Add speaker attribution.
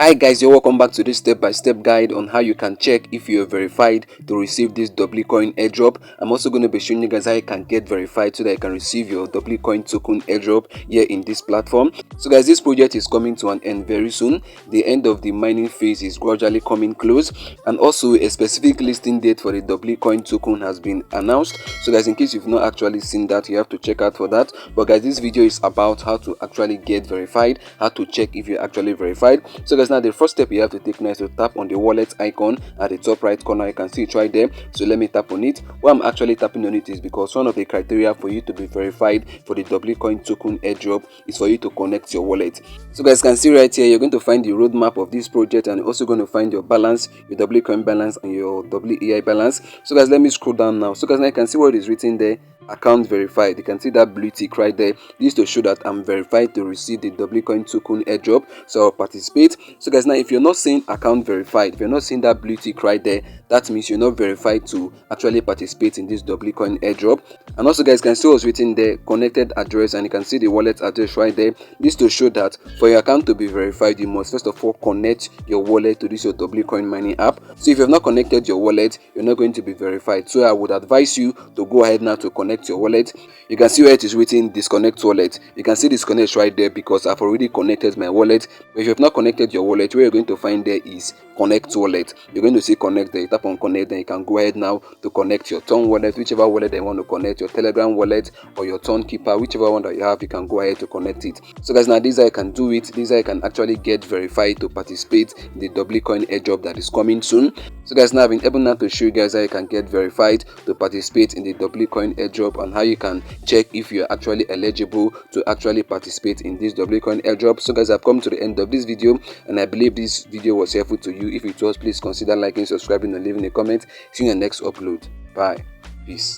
Speaker 1: Hi guys, you're welcome back to this step-by-step guide on how you can check if you're verified to receive this W-Coin airdrop. I'm also going to be showing you guys how you can get verified so that you can receive your W-Coin token airdrop here in this platform. So guys, this project is coming to an end very soon. The end of the mining phase is gradually coming close, and also a specific listing date for the W-Coin token has been announced. So guys, in case you've not actually seen that, you have to check out for that. But guys, this video is about how to actually get verified, how to check if you're actually verified. So guys, now the first step you have to take now is to tap on the wallet icon at the top right corner. You can see it right there. So let me tap on it. Why I'm actually tapping on it is because one of the criteria for you to be verified for the W-Coin token airdrop is for you to connect your wallet. So guys, can see right here, you're going to find the roadmap of this project, and you're also going to find your balance, your W-Coin balance and your WEI balance. So guys, let me scroll down now. So guys, now you can see what is written there. Account verified. You can see that blue tick right there. This is to show that I'm verified to receive the W-Coin token airdrop, so I'll participate. So guys, now if you're not seeing account verified, if you're not seeing that blue tick right there, that means you're not verified to actually participate in this W-Coin airdrop. And also guys, can see what's written there, connected address, and you can see the wallet address right there. This to show that for your account to be verified, you must first of all connect your wallet to this your W-Coin mining app. So if you have not connected your wallet, you're not going to be verified. So I would advise you to go ahead now to connect your wallet. You can see where it is written disconnect wallet. You can see disconnect right there because I've already connected my wallet. But if you have not connected your wallet, where you're going to find there is connect wallet. You're going to see connect there. You tap on connect, then you can go ahead now to connect your Ton wallet, whichever wallet they want to connect, your Telegram wallet or your Ton keeper, whichever one that you have, you can go ahead to connect it. So guys, now this is how you can do it. This is how you can actually get verified to participate in the W-Coin airdrop that is coming soon. So guys, now I've been able now to show you guys how you can get verified to participate in the W-Coin airdrop and how you can check if you're actually eligible to actually participate in this W-Coin airdrop. So guys, I've come to the end of this video, and I believe this video was helpful to you. If it was, please consider liking, subscribing and leaving a comment. See you in the next upload. Bye. Peace.